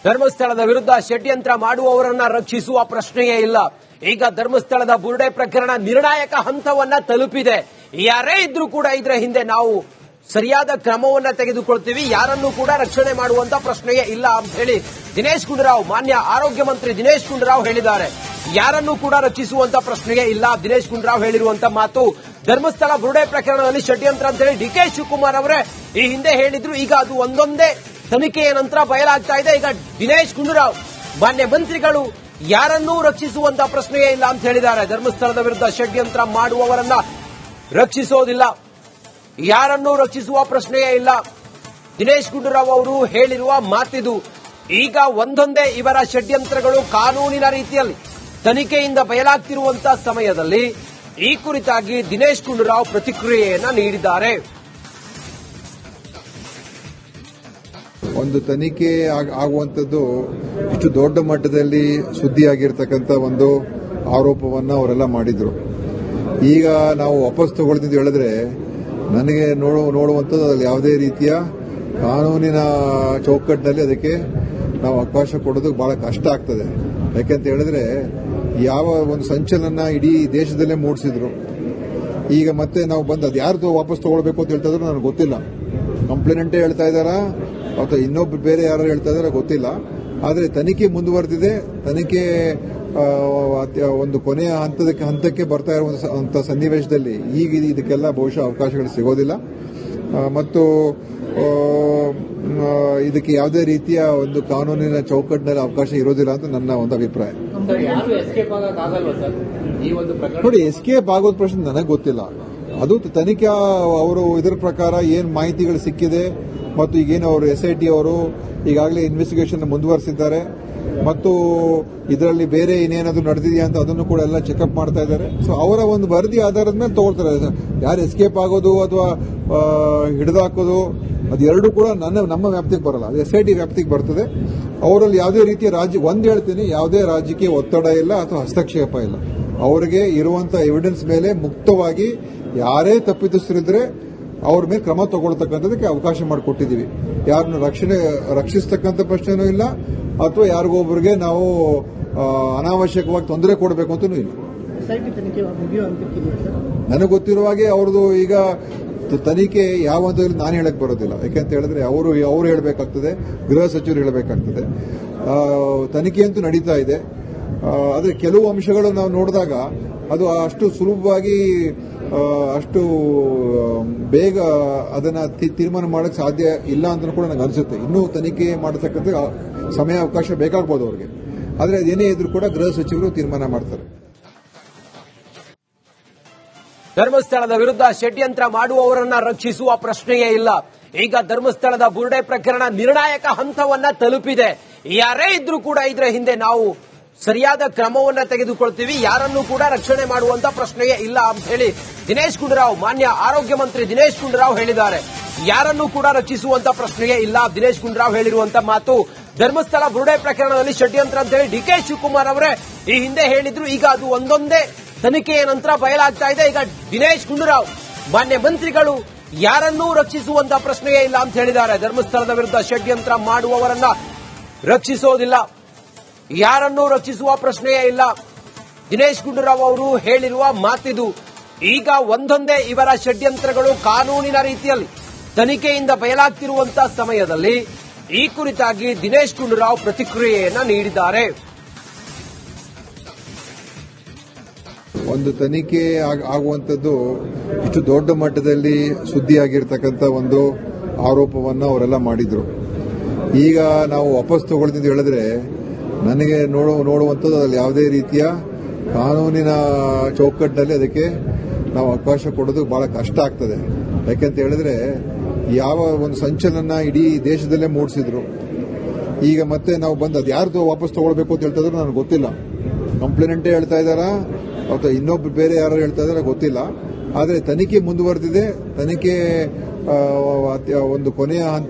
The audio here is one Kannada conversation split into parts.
ಧರ್ಮಸ್ಥಳದ ವಿರುದ್ಧ ಷಡ್ಯಂತ್ರ ಮಾಡುವವರನ್ನ ರಕ್ಷಿಸುವ ಪ್ರಶ್ನೆಯೇ ಇಲ್ಲ. ಈಗ ಧರ್ಮಸ್ಥಳದ ಬುರುಡೆ ಪ್ರಕರಣ ನಿರ್ಣಾಯಕ ಹಂತವನ್ನ ತಲುಪಿದೆ. ಯಾರೇ ಇದ್ರೂ ಕೂಡ ಇದರ ಹಿಂದೆ ನಾವು ಸರಿಯಾದ ಕ್ರಮವನ್ನ ತೆಗೆದುಕೊಳ್ತೀವಿ, ಯಾರನ್ನೂ ಕೂಡ ರಕ್ಷಣೆ ಮಾಡುವಂತ ಪ್ರಶ್ನೆಯೇ ಇಲ್ಲ ಅಂತ ಹೇಳಿ ದಿನೇಶ್ ಗುಂಡೂರಾವ್, ಮಾನ್ಯ ಆರೋಗ್ಯ ಮಂತ್ರಿ ದಿನೇಶ್ ಗುಂಡೂರಾವ್ ಹೇಳಿದ್ದಾರೆ. ಯಾರನ್ನೂ ಕೂಡ ರಕ್ಷಿಸುವಂತ ಪ್ರಶ್ನೆಯೇ ಇಲ್ಲ. ದಿನೇಶ್ ಗುಂಡೂರಾವ್ ಹೇಳಿರುವಂತ ಮಾತು. ಧರ್ಮಸ್ಥಳ ಬುರುಡೆ ಪ್ರಕರಣದಲ್ಲಿ ಷಡ್ಯಂತ್ರ ಅಂತ ಹೇಳಿ ಡಿ ಕೆ ಶಿವಕುಮಾರ್ ಅವರೇ ಈ ಹಿಂದೆ ಹೇಳಿದ್ರು. ಈಗ ಅದು ಒಂದೊಂದೇ ತನಿಖೆಯ ನಂತರ ಬಯಲಾಗ್ತಾ ಇದೆ. ಈಗ ದಿನೇಶ್ ಗುಂಡೂರಾವ್ ಮಾನ್ಯ ಮಂತ್ರಿಗಳು ಯಾರನ್ನೂ ರಕ್ಷಿಸುವಂತ ಪ್ರಶ್ನೆಯೇ ಇಲ್ಲ ಅಂತ ಹೇಳಿದ್ದಾರೆ. ಧರ್ಮಸ್ಥಳದ ವಿರುದ್ಧ ಷಡ್ಯಂತ್ರ ಮಾಡುವವರನ್ನ ರಕ್ಷಿಸೋದಿಲ್ಲ, ಯಾರನ್ನೂ ರಕ್ಷಿಸುವ ಪ್ರಶ್ನೆಯೇ ಇಲ್ಲ. ದಿನೇಶ್ ಗುಂಡೂರಾವ್ ಅವರು ಹೇಳಿರುವ ಮಾತಿದು. ಈಗ ಒಂದೊಂದೇ ಇವರ ಷಡ್ಯಂತ್ರಗಳು ಕಾನೂನಿನ ರೀತಿಯಲ್ಲಿ ತನಿಖೆಯಿಂದ ಬಯಲಾಗ್ತಿರುವಂತಹ ಸಮಯದಲ್ಲಿ ಈ ಕುರಿತಾಗಿ ದಿನೇಶ್ ಗುಂಡೂರಾವ್ ಪ್ರತಿಕ್ರಿಯೆಯನ್ನ ನೀಡಿದ್ದಾರೆ. ಒಂದು ತನಿಖೆ ಆಗುವಂಥದ್ದು ಇಷ್ಟು ದೊಡ್ಡ ಮಟ್ಟದಲ್ಲಿ ಸುದ್ದಿಯಾಗಿರ್ತಕ್ಕಂಥ ಒಂದು ಆರೋಪವನ್ನು ಅವರೆಲ್ಲ ಮಾಡಿದ್ರು. ಈಗ ನಾವು ವಾಪಸ್ ತಗೊಳ್ತಿದ್ದು ಹೇಳಿದ್ರೆ ನನಗೆ ನೋಡುವಂಥದ್ದು ಅದರಲ್ಲಿ ಯಾವುದೇ ರೀತಿಯ ಕಾನೂನಿನ ಚೌಕಟ್ಟಿನಲ್ಲಿ ಅದಕ್ಕೆ ನಾವು ಅವಕಾಶ ಕೊಡೋದು ಬಹಳ ಕಷ್ಟ ಆಗ್ತದೆ. ಯಾಕೆಂತ ಹೇಳಿದ್ರೆ ಯಾವ ಒಂದು ಸಂಚಲನ ಇಡೀ ದೇಶದಲ್ಲೇ ಮೂಡಿಸಿದ್ರು. ಈಗ ಮತ್ತೆ ನಾವು ಬಂದು ಅದು ಯಾರ್ದು ವಾಪಸ್ ತಗೊಳ್ಬೇಕು ಅಂತ ಹೇಳ್ತಾ ಇದ್ರು ನನಗೆ ಗೊತ್ತಿಲ್ಲ. ಕಂಪ್ಲೇಂಟೇ ಹೇಳ್ತಾ ಇದ್ದಾರಾ ಅಥವಾ ಇನ್ನೊಬ್ರು ಬೇರೆ ಯಾರು ಹೇಳ್ತಾ ಇದಾರ ಗೊತ್ತಿಲ್ಲ. ಆದರೆ ತನಿಖೆ ಮುಂದುವರೆದಿದೆ. ತನಿಖೆ ಒಂದು ಕೊನೆಯ ಹಂತಕ್ಕೆ ಬರ್ತಾ ಇರುವಂತ ಸನ್ನಿವೇಶದಲ್ಲಿ ಈಗ ಇದಕ್ಕೆಲ್ಲ ಬಹುಶಃ ಅವಕಾಶಗಳು ಸಿಗೋದಿಲ್ಲ ಮತ್ತು ಇದಕ್ಕೆ ಯಾವುದೇ ರೀತಿಯ ಒಂದು ಕಾನೂನಿನ ಚೌಕಟ್ಟಿನಲ್ಲಿ ಅವಕಾಶ ಇರೋದಿಲ್ಲ ಅಂತ ನನ್ನ ಒಂದು ಅಭಿಪ್ರಾಯ. ನೋಡಿ, ಎಸ್ಕೇಪ್ ಆಗೋದ್ ಪ್ರಶ್ನೆ ನನಗೆ ಗೊತ್ತಿಲ್ಲ. ಅದು ತನಿಖೆ ಅವರು ಇದರ ಪ್ರಕಾರ ಏನ್ ಮಾಹಿತಿಗಳು ಸಿಕ್ಕಿದೆ ಮತ್ತು ಈಗೇನು ಅವರು SIT ಅವರು ಈಗಾಗಲೇ ಇನ್ವೆಸ್ಟಿಗೇಷನ್ ಮುಂದುವರೆಸಿದ್ದಾರೆ ಮತ್ತು ಇದರಲ್ಲಿ ಬೇರೆ ಇನ್ನೇನಾದ್ರೂ ನಡೆದಿದೆಯಾ ಅಂತ ಅದನ್ನು ಕೂಡ ಎಲ್ಲ ಚೆಕ್ಅಪ್ ಮಾಡ್ತಾ ಇದ್ದಾರೆ. ಸೊ ಅವರ ಒಂದು ವರದಿ ಆಧಾರದ ಮೇಲೆ ತಗೊಳ್ತಾರೆ. ಯಾರು ಎಸ್ಕೇಪ್ ಆಗೋದು ಅಥವಾ ಹಿಡಿದಾಕೋದು ಅದೆರಡೂ ಕೂಡ ನಮ್ಮ ವ್ಯಾಪ್ತಿಗೆ ಬರಲ್ಲ, ಅದು SIT ವ್ಯಾಪ್ತಿಗೆ ಬರ್ತದೆ. ಅವರಲ್ಲಿ ಯಾವುದೇ ರೀತಿಯ ಒಂದ್ ಹೇಳ್ತೀನಿ, ಯಾವುದೇ ರಾಜಕೀಯ ಒತ್ತಡ ಇಲ್ಲ ಅಥವಾ ಹಸ್ತಕ್ಷೇಪ ಇಲ್ಲ. ಅವರಿಗೆ ಇರುವಂತಹ ಎವಿಡೆನ್ಸ್ ಮೇಲೆ ಮುಕ್ತವಾಗಿ ಯಾರೇ ತಪ್ಪಿತಸ್ಥರಿದ್ರೆ ಅವ್ರ ಮೇಲೆ ಕ್ರಮ ತಗೊಳ್ತಕ್ಕಂಥದಕ್ಕೆ ಅವಕಾಶ ಮಾಡಿಕೊಟ್ಟಿದ್ದೀವಿ. ಯಾರನ್ನು ರಕ್ಷಿಸ್ತಕ್ಕಂಥ ಪ್ರಶ್ನೆನೂ ಇಲ್ಲ ಅಥವಾ ಯಾರಿಗೊಬ್ಬರಿಗೆ ನಾವು ಅನಾವಶ್ಯಕವಾಗಿ ತೊಂದರೆ ಕೊಡಬೇಕು ಅಂತಲೂ ಇಲ್ಲ. ನನಗೆ ಗೊತ್ತಿರುವ ಹಾಗೆ ಅವ್ರದ್ದು ಈಗ ತನಿಖೆ ಯಾವ ಹಂತದಲ್ಲಿ ನಾನು ಹೇಳಕ್ ಬರೋದಿಲ್ಲ. ಯಾಕೆಂತ ಹೇಳಿದ್ರೆ ಅವರು ಹೇಳಬೇಕಾಗ್ತದೆ, ಗೃಹ ಸಚಿವರು ಹೇಳಬೇಕಾಗ್ತದೆ. ತನಿಖೆ ಅಂತೂ ನಡೀತಾ ಇದೆ. ಆದರೆ ಕೆಲವು ಅಂಶಗಳು ನಾವು ನೋಡಿದಾಗ ಅದು ಅಷ್ಟು ಸುಲಭವಾಗಿ ಅಷ್ಟು ಬೇಗ ಅದನ್ನ ತೀರ್ಮಾನ ಮಾಡಕ್ಕೆ ಸಾಧ್ಯ ಇಲ್ಲ ಅಂತ ಕೂಡ ನನಗೆ ಅನಿಸುತ್ತೆ. ಇನ್ನೂ ತನಿಖೆ ಮಾಡತಕ್ಕಂಥ ಸಮಯ ಅವಕಾಶ ಬೇಕಾಗಬಹುದು ಅವರಿಗೆ. ಆದರೆ ಅದೇನೇ ಇದ್ರೂ ಕೂಡ ಗೃಹ ಸಚಿವರು ತೀರ್ಮಾನ ಮಾಡ್ತಾರೆ. ಧರ್ಮಸ್ಥಳದ ವಿರುದ್ಧ ಷಡ್ಯಂತ್ರ ಮಾಡುವವರನ್ನ ರಕ್ಷಿಸುವ ಪ್ರಶ್ನೆಯೇ ಇಲ್ಲ. ಈಗ ಧರ್ಮಸ್ಥಳದ ಬುರುಡೆ ಪ್ರಕರಣ ನಿರ್ಣಾಯಕ ಹಂತವನ್ನ ತಲುಪಿದೆ. ಯಾರೇ ಇದ್ರೂ ಕೂಡ ಇದರ ಹಿಂದೆ ನಾವು ಸರಿಯಾದ ಕ್ರಮವನ್ನ ತೆಗೆದುಕೊಳ್ತೀವಿ, ಯಾರನ್ನೂ ಕೂಡ ರಕ್ಷಣೆ ಮಾಡುವಂತ ಪ್ರಶ್ನೆಯೇ ಇಲ್ಲ ಅಂತ ಹೇಳಿ ದಿನೇಶ್ ಗುಂಡೂರಾವ್, ಮಾನ್ಯ ಆರೋಗ್ಯ ಮಂತ್ರಿ ದಿನೇಶ್ ಗುಂಡೂರಾವ್ ಹೇಳಿದ್ದಾರೆ. ಯಾರನ್ನೂ ಕೂಡ ರಕ್ಷಿಸುವಂತ ಪ್ರಶ್ನೆಯೇ ಇಲ್ಲ. ದಿನೇಶ್ ಗುಂಡೂರಾವ್ ಹೇಳಿರುವಂತ ಮಾತು. ಧರ್ಮಸ್ಥಳ ಬುರುಡೆ ಪ್ರಕರಣದಲ್ಲಿ ಷಡ್ಯಂತ್ರ ಅಂತ ಹೇಳಿ ಡಿ ಕೆ ಶಿವಕುಮಾರ್ ಅವರೇ ಈ ಹಿಂದೆ ಹೇಳಿದ್ರು. ಈಗ ಅದು ಒಂದೊಂದೇ ತನಿಖೆಯ ನಂತರ ಬಯಲಾಗ್ತಾ ಇದೆ. ಈಗ ದಿನೇಶ್ ಗುಂಡೂರಾವ್ ಮಾನ್ಯ ಮಂತ್ರಿಗಳು ಯಾರನ್ನೂ ರಕ್ಷಿಸುವಂತ ಪ್ರಶ್ನೆಯೇ ಇಲ್ಲ ಅಂತ ಹೇಳಿದ್ದಾರೆ. ಧರ್ಮಸ್ಥಳದ ವಿರುದ್ಧ ಷಡ್ಯಂತ್ರ ಮಾಡುವವರನ್ನ ರಕ್ಷಿಸೋದಿಲ್ಲ, ಯಾರನ್ನೂ ರಕ್ಷಿಸುವ ಪ್ರಶ್ನೆಯೇ ಇಲ್ಲ. ದಿನೇಶ್ ಗುಂಡೂರಾವ್ ಅವರು ಹೇಳಿರುವ ಮಾತಿದು. ಈಗ ಒಂದೊಂದೇ ಇವರ ಷಡ್ಯಂತ್ರಗಳು ಕಾನೂನಿನ ರೀತಿಯಲ್ಲಿ ತನಿಖೆಯಿಂದ ಬಯಲಾಗ್ತಿರುವಂತಹ ಸಮಯದಲ್ಲಿ ಈ ಕುರಿತಾಗಿ ದಿನೇಶ್ ಗುಂಡೂರಾವ್ ಪ್ರತಿಕ್ರಿಯೆಯನ್ನ ನೀಡಿದ್ದಾರೆ. ಒಂದು ತನಿಖೆ ಆಗುವಂಥದ್ದು ಇಷ್ಟು ದೊಡ್ಡ ಮಟ್ಟದಲ್ಲಿ ಸುದ್ದಿಯಾಗಿರ್ತಕ್ಕಂಥ ಒಂದು ಆರೋಪವನ್ನು ಅವರೆಲ್ಲ ಮಾಡಿದ್ರು. ಈಗ ನಾವು ವಾಪಸ್ ತಗೊಳ್ತಿದ್ದು ಹೇಳಿದ್ರೆ ನನಗೆ ನೋಡುವಂಥದ್ದು ಅದರಲ್ಲಿ ಯಾವುದೇ ರೀತಿಯ ಕಾನೂನಿನ ಚೌಕಟ್ಟಿನಲ್ಲಿ ಅದಕ್ಕೆ ನಾವು ಅವಕಾಶ ಕೊಡೋದು ಬಹಳ ಕಷ್ಟ ಆಗ್ತದೆ. ಯಾಕೆಂತ ಹೇಳಿದ್ರೆ ಯಾವ ಒಂದು ಸಂಚಲನ ಇಡೀ ದೇಶದಲ್ಲೇ ಮೂಡಿಸಿದ್ರು. ಈಗ ಮತ್ತೆ ನಾವು ಬಂದು ಅದು ಯಾರ್ದು ವಾಪಸ್ ತಗೊಳ್ಬೇಕು ಅಂತ ಹೇಳ್ತಾ ಇದ್ರು ನನಗೆ ಗೊತ್ತಿಲ್ಲ. ಕಂಪ್ಲೇಂಟೇ ಹೇಳ್ತಾ ಇದ್ದಾರಾ ಅಥವಾ ಇನ್ನೊಬ್ರು ಬೇರೆ ಯಾರು ಹೇಳ್ತಾ ಇದಾರ ಗೊತ್ತಿಲ್ಲ. ಆದರೆ ತನಿಖೆ ಮುಂದುವರೆದಿದೆ. ತನಿಖೆ ಒಂದು ಕೊನೆಯ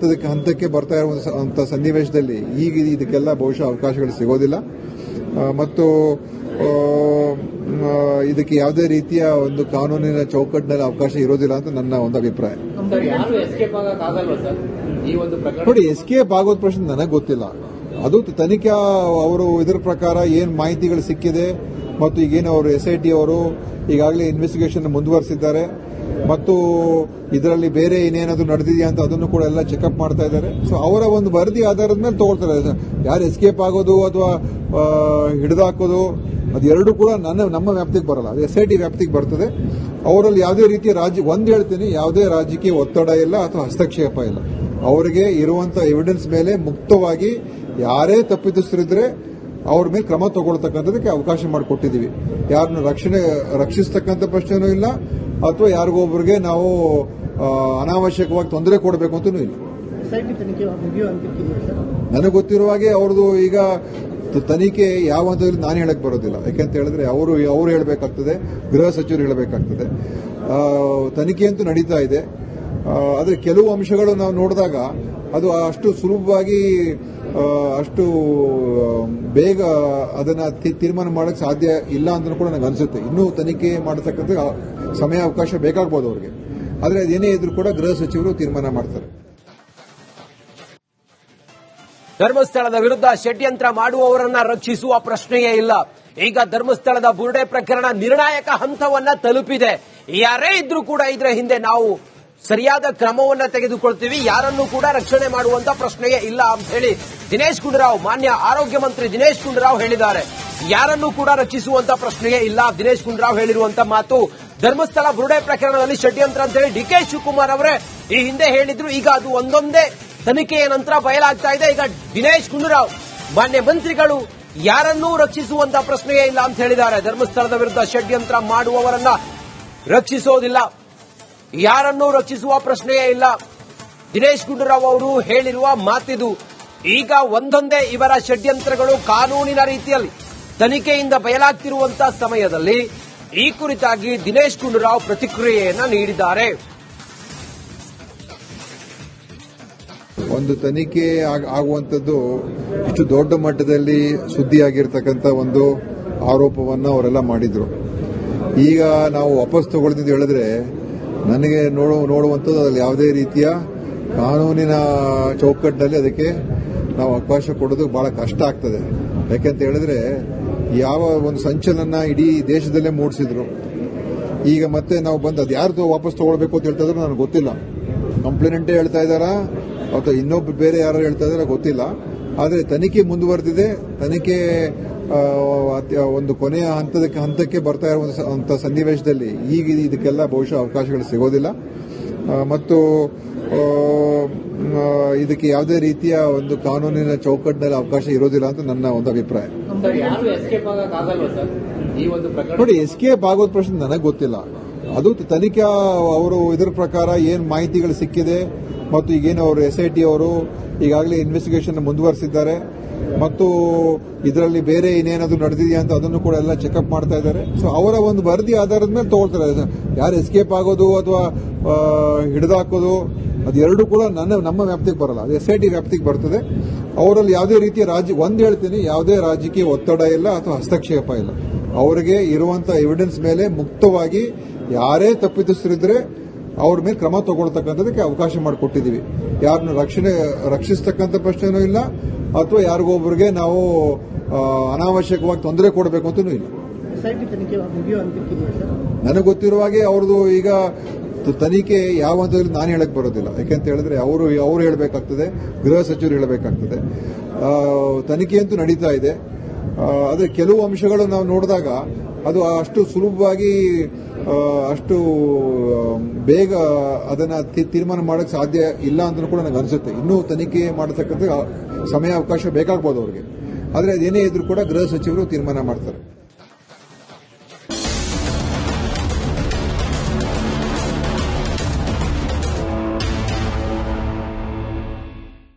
ಹಂತಕ್ಕೆ ಬರ್ತಾ ಇರುವಂತ ಸನ್ನಿವೇಶದಲ್ಲಿ ಈಗ ಇದಕ್ಕೆಲ್ಲ ಬಹುಶಃ ಅವಕಾಶಗಳು ಸಿಗೋದಿಲ್ಲ ಮತ್ತು ಇದಕ್ಕೆ ಯಾವುದೇ ರೀತಿಯ ಒಂದು ಕಾನೂನಿನ ಚೌಕಟ್ಟಿನಲ್ಲಿ ಅವಕಾಶ ಇರೋದಿಲ್ಲ ಅಂತ ನನ್ನ ಒಂದು ಅಭಿಪ್ರಾಯ. ನೋಡಿ, ಎಸ್ಕೇಪ್ ಆಗೋದ್ ಪ್ರಶ್ನೆ ನನಗೆ ಗೊತ್ತಿಲ್ಲ. ಅದು ತನಿಖಾ ಅವರು ಇದರ ಪ್ರಕಾರ ಏನ್ ಮಾಹಿತಿಗಳು ಸಿಕ್ಕಿದೆ ಮತ್ತು ಈಗೇನು ಅವರು SIT ಅವರು ಈಗಾಗಲೇ ಇನ್ವೆಸ್ಟಿಗೇಷನ್ ಮುಂದುವರಿಸಿದ್ದಾರೆ ಮತ್ತು ಇದರಲ್ಲಿ ಬೇರೆ ಏನೇನಾದ್ರು ನಡೆದಿದೆಯಾ ಅಂತ ಅದನ್ನು ಕೂಡ ಎಲ್ಲ ಚೆಕ್ಅಪ್ ಮಾಡ್ತಾ ಇದ್ದಾರೆ. ಸೊ ಅವರ ಒಂದು ವರದಿ ಆಧಾರದ ಮೇಲೆ ತಗೊಳ್ತಾರೆ. ಯಾರು ಎಸ್ಕೇಪ್ ಆಗೋದು ಅಥವಾ ಹಿಡಿದಾಕೋದು ಅದೆರಡೂ ಕೂಡ ನಮ್ಮ ವ್ಯಾಪ್ತಿಗೆ ಬರಲ್ಲ, ಅದು SIT ವ್ಯಾಪ್ತಿಗೆ ಬರ್ತದೆ. ಅವರಲ್ಲಿ ಯಾವುದೇ ರೀತಿಯ ಹೇಳ್ತೀನಿ, ಯಾವುದೇ ರಾಜಕೀಯ ಒತ್ತಡ ಇಲ್ಲ ಅಥವಾ ಹಸ್ತಕ್ಷೇಪ ಇಲ್ಲ. ಅವರಿಗೆ ಇರುವಂತಹ ಎವಿಡೆನ್ಸ್ ಮೇಲೆ ಮುಕ್ತವಾಗಿ ಯಾರೇ ತಪ್ಪಿತಸ್ಥರಿದ್ರೆ ಅವ್ರ ಮೇಲೆ ಕ್ರಮ ತಗೊಳ್ತಕ್ಕಂಥದಕ್ಕೆ ಅವಕಾಶ ಮಾಡಿಕೊಟ್ಟಿದ್ದೀವಿ. ಯಾರನ್ನು ರಕ್ಷಿಸ್ತಕ್ಕಂಥ ಪ್ರಶ್ನೆನೂ ಇಲ್ಲ ಅಥವಾ ಯಾರಿಗೊಬ್ಬರಿಗೆ ನಾವು ಅನಾವಶ್ಯಕವಾಗಿ ತೊಂದರೆ ಕೊಡಬೇಕು ಅಂತಲೂ ಇಲ್ಲ. ನನಗೆ ಗೊತ್ತಿರುವ ಹಾಗೆ ಅವ್ರದ್ದು ಈಗ ತನಿಖೆ ಯಾವ ಹಂತದಲ್ಲಿ ನಾನು ಹೇಳಕ್ ಬರೋದಿಲ್ಲ. ಯಾಕೆಂತ ಹೇಳಿದ್ರೆ ಅವರು ಹೇಳಬೇಕಾಗ್ತದೆ, ಗೃಹ ಸಚಿವರು ಹೇಳಬೇಕಾಗ್ತದೆ. ತನಿಖೆ ಅಂತೂ ನಡೀತಾ ಇದೆ. ಆದರೆ ಕೆಲವು ಅಂಶಗಳು ನಾವು ನೋಡಿದಾಗ ಅದು ಅಷ್ಟು ಸುಲಭವಾಗಿ ಅಷ್ಟು ಬೇಗ ಅದನ್ನ ತೀರ್ಮಾನ ಮಾಡಕ್ಕೆ ಸಾಧ್ಯ ಇಲ್ಲ ಅಂತ ಕೂಡ ನನಗೆ ಅನ್ಸುತ್ತೆ. ಇನ್ನೂ ತನಿಖೆ ಮಾಡತಕ್ಕಂಥ ಸಮಯ ಅವಕಾಶ ಬೇಕಾಗಬಹುದು ಅವ್ರಿಗೆ. ಆದರೆ ಅದೇನೇ ಇದ್ರೂ ಕೂಡ ಗೃಹ ಸಚಿವರು ತೀರ್ಮಾನ ಮಾಡ್ತಾರೆ. ಧರ್ಮಸ್ಥಳದ ವಿರುದ್ಧ ಷಡ್ಯಂತ್ರ ಮಾಡುವವರನ್ನ ರಕ್ಷಿಸುವ ಪ್ರಶ್ನೆಯೇ ಇಲ್ಲ. ಈಗ ಧರ್ಮಸ್ಥಳದ ಬುರುಡೆ ಪ್ರಕರಣ ನಿರ್ಣಾಯಕ ಹಂತವನ್ನ ತಲುಪಿದೆ. ಯಾರೇ ಇದ್ರೂ ಕೂಡ ಇದರ ಹಿಂದೆ ನಾವು ಸರಿಯಾದ ಕ್ರಮವನ್ನ ತೆಗೆದುಕೊಳ್ತೀವಿ, ಯಾರನ್ನೂ ಕೂಡ ರಕ್ಷಣೆ ಮಾಡುವಂತ ಪ್ರಶ್ನೆಯೇ ಇಲ್ಲ ಅಂತ ಹೇಳಿ ದಿನೇಶ್ ಗುಂಡೂರಾವ್, ಮಾನ್ಯ ಆರೋಗ್ಯ ಮಂತ್ರಿ ದಿನೇಶ್ ಗುಂಡೂರಾವ್ ಹೇಳಿದ್ದಾರೆ. ಯಾರನ್ನೂ ಕೂಡ ರಕ್ಷಿಸುವಂತ ಪ್ರಶ್ನೆಯೇ ಇಲ್ಲ. ದಿನೇಶ್ ಗುಂಡೂರಾವ್ ಹೇಳಿರುವಂತ ಮಾತು. ಧರ್ಮಸ್ಥಳ ಬುರುಡೆ ಪ್ರಕರಣದಲ್ಲಿ ಷಡ್ಯಂತ್ರ ಅಂತ ಹೇಳಿ DK ಶಿವಕುಮಾರ್ ಅವರೇ ಈ ಹಿಂದೆ ಹೇಳಿದ್ರು. ಈಗ ಅದು ಒಂದೊಂದೇ ತನಿಖೆಯ ನಂತರ ಬಯಲಾಗ್ತಾ ಇದೆ. ಈಗ ದಿನೇಶ್ ಗುಂಡೂರಾವ್ ಮಾನ್ಯ ಮಂತ್ರಿಗಳು ಯಾರನ್ನೂ ರಕ್ಷಿಸುವಂತ ಪ್ರಶ್ನೆಯೇ ಇಲ್ಲ ಅಂತ ಹೇಳಿದ್ದಾರೆ. ಧರ್ಮಸ್ಥಳದ ವಿರುದ್ಧ ಷಡ್ಯಂತ್ರ ಮಾಡುವವರನ್ನ ರಕ್ಷಿಸೋದಿಲ್ಲ, ಯಾರನ್ನೂ ರಕ್ಷಿಸುವ ಪ್ರಶ್ನೆಯೇ ಇಲ್ಲ. ದಿನೇಶ್ ಗುಂಡೂರಾವ್ ಅವರು ಹೇಳಿರುವ ಮಾತಿದು. ಈಗ ಒಂದೊಂದೇ ಇವರ ಷಡ್ಯಂತ್ರಗಳು ಕಾನೂನಿನ ರೀತಿಯಲ್ಲಿ ತನಿಖೆಯಿಂದ ಬಯಲಾಗ್ತಿರುವಂತಹ ಸಮಯದಲ್ಲಿ ಈ ಕುರಿತಾಗಿ ದಿನೇಶ್ ಗುಂಡೂರಾವ್ ಪ್ರತಿಕ್ರಿಯೆಯನ್ನ ನೀಡಿದ್ದಾರೆ. ಒಂದು ತನಿಖೆ ಆಗುವಂಥದ್ದು ಇಷ್ಟು ದೊಡ್ಡ ಮಟ್ಟದಲ್ಲಿ ಸುದ್ದಿಯಾಗಿರ್ತಕ್ಕಂಥ ಒಂದು ಆರೋಪವನ್ನು ಅವರೆಲ್ಲ ಮಾಡಿದ್ರು. ಈಗ ನಾವು ವಾಪಸ್ ತಗೊಳ್ತಿದ್ದು ಹೇಳಿದ್ರೆ ನನಗೆ ನೋಡುವಂಥದ್ದು ಅದರಲ್ಲಿ ಯಾವುದೇ ರೀತಿಯ ಕಾನೂನಿನ ಚೌಕಟ್ಟಿನಲ್ಲಿ ಅದಕ್ಕೆ ನಾವು ಅವಕಾಶ ಕೊಡೋದು ಬಹಳ ಕಷ್ಟ ಆಗ್ತದೆ. ಯಾಕೆಂತ ಹೇಳಿದ್ರೆ ಯಾವ ಒಂದು ಸಂಚಲನ ಇಡೀ ದೇಶದಲ್ಲೇ ಮೂಡಿಸಿದ್ರು. ಈಗ ಮತ್ತೆ ನಾವು ಬಂದು ಅದು ಯಾರ್ದು ವಾಪಸ್ ತಗೊಳ್ಬೇಕು ಅಂತ ಹೇಳ್ತಾ ಇದ್ರು ನನಗೆ ಗೊತ್ತಿಲ್ಲ. ಕಂಪ್ಲೇನೆಂಟೇ ಹೇಳ್ತಾ ಇದ್ದಾರಾ ಅಥವಾ ಇನ್ನೊಬ್ರು ಬೇರೆ ಯಾರು ಹೇಳ್ತಾ ಇದಾರೆ ಗೊತ್ತಿಲ್ಲ. ಆದರೆ ತನಿಖೆ ಮುಂದುವರೆದಿದೆ. ತನಿಖೆ ಒಂದು ಕೊನೆಯ ಹಂತಕ್ಕೆ ಬರ್ತಾ ಇರುವಂತಹ ಸನ್ನಿವೇಶದಲ್ಲಿ ಈಗ ಇದಕ್ಕೆಲ್ಲ ಬಹುಶಃ ಅವಕಾಶಗಳು ಸಿಗೋದಿಲ್ಲ ಮತ್ತು ಇದಕ್ಕೆ ಯಾವುದೇ ರೀತಿಯ ಒಂದು ಕಾನೂನಿನ ಚೌಕಟ್ಟಿನಲ್ಲಿ ಅವಕಾಶ ಇರೋದಿಲ್ಲ ಅಂತ ನನ್ನ ಒಂದು ಅಭಿಪ್ರಾಯ. ನೋಡಿ, ಎಸ್ಕೇಪ್ ಆಗೋದ್ ಪ್ರಶ್ನೆ ನನಗೆ ಗೊತ್ತಿಲ್ಲ. ಅದು ತನಿಖಾ ಅವರು ಇದರ ಪ್ರಕಾರ ಏನ್ ಮಾಹಿತಿಗಳು ಸಿಕ್ಕಿದೆ ಮತ್ತು ಈಗೇನು ಅವರು SIT ಅವರು ಈಗಾಗಲೇ ಇನ್ವೆಸ್ಟಿಗೇಷನ್ ಮುಂದುವರಿಸಿದ್ದಾರೆ ಮತ್ತು ಇದರಲ್ಲಿ ಬೇರೆ ಏನೇನಾದ್ರು ನಡೆದಿದೆಯಾ ಅಂತ ಅದನ್ನು ಕೂಡ ಎಲ್ಲ ಚೆಕ್ಅಪ್ ಮಾಡ್ತಾ ಇದ್ದಾರೆ. ಸೊ ಅವರ ಒಂದು ವರದಿ ಆಧಾರದ ಮೇಲೆ ತಗೊಳ್ತಾರೆ. ಯಾರು ಎಸ್ಕೇಪ್ ಆಗೋದು ಅಥವಾ ಹಿಡಿದಾಕೋದು ಅದೆರಡೂ ಕೂಡ ನಮ್ಮ ವ್ಯಾಪ್ತಿಗೆ ಬರಲ್ಲ, ಅದು SIT ವ್ಯಾಪ್ತಿಗೆ ಬರ್ತದೆ. ಅವರಲ್ಲಿ ಯಾವುದೇ ರೀತಿಯ ಹೇಳ್ತೀನಿ, ಯಾವುದೇ ರಾಜಕೀಯ ಒತ್ತಡ ಇಲ್ಲ ಅಥವಾ ಹಸ್ತಕ್ಷೇಪ ಇಲ್ಲ. ಅವರಿಗೆ ಇರುವಂತಹ ಎವಿಡೆನ್ಸ್ ಮೇಲೆ ಮುಕ್ತವಾಗಿ ಯಾರೇ ತಪ್ಪಿತಸ್ಥರಿದ್ರೆ ಅವ್ರ ಮೇಲೆ ಕ್ರಮ ತಗೊಳ್ತಕ್ಕಂಥದಕ್ಕೆ ಅವಕಾಶ ಮಾಡಿಕೊಟ್ಟಿದ್ದೀವಿ. ಯಾರನ್ನು ರಕ್ಷಿಸ್ತಕ್ಕಂಥ ಪ್ರಶ್ನೆನೂ ಇಲ್ಲ ಅಥವಾ ಯಾರಿಗೊಬ್ಬರಿಗೆ ನಾವು ಅನಾವಶ್ಯಕವಾಗಿ ತೊಂದರೆ ಕೊಡಬೇಕು ಅಂತಲೂ ಇಲ್ಲ. ನನಗೆ ಗೊತ್ತಿರುವ ಹಾಗೆ ಅವ್ರದ್ದು ಈಗ ತನಿಖೆ ಯಾವ ಹಂತದಲ್ಲಿ ನಾನು ಹೇಳಕ್ ಬರೋದಿಲ್ಲ. ಯಾಕೆಂತ ಹೇಳಿದ್ರೆ ಅವರು ಹೇಳಬೇಕಾಗ್ತದೆ, ಗೃಹ ಸಚಿವರು ಹೇಳಬೇಕಾಗ್ತದೆ. ತನಿಖೆ ಅಂತೂ ನಡೀತಾ ಇದೆ. ಆದರೆ ಕೆಲವು ಅಂಶಗಳು ನಾವು ನೋಡಿದಾಗ ಅದು ಅಷ್ಟು ಸುಲಭವಾಗಿ ಅಷ್ಟು ಬೇಗ ಅದನ್ನ ತೀರ್ಮಾನ ಮಾಡಕ್ಕೆ ಸಾಧ್ಯ ಇಲ್ಲ ಅಂತ ಕೂಡ ನನಗೆ ಅನ್ಸುತ್ತೆ. ಇನ್ನೂ ತನಿಖೆ ಮಾಡತಕ್ಕಂಥ ಸಮಯ ಅವಕಾಶ ಬೇಕಾಗಬಹುದು ಅವ್ರಿಗೆ. ಆದರೆ ಅದೇನೇ ಇದ್ರೂ ಕೂಡ ಗೃಹ ಸಚಿವರು ತೀರ್ಮಾನ ಮಾಡ್ತಾರೆ.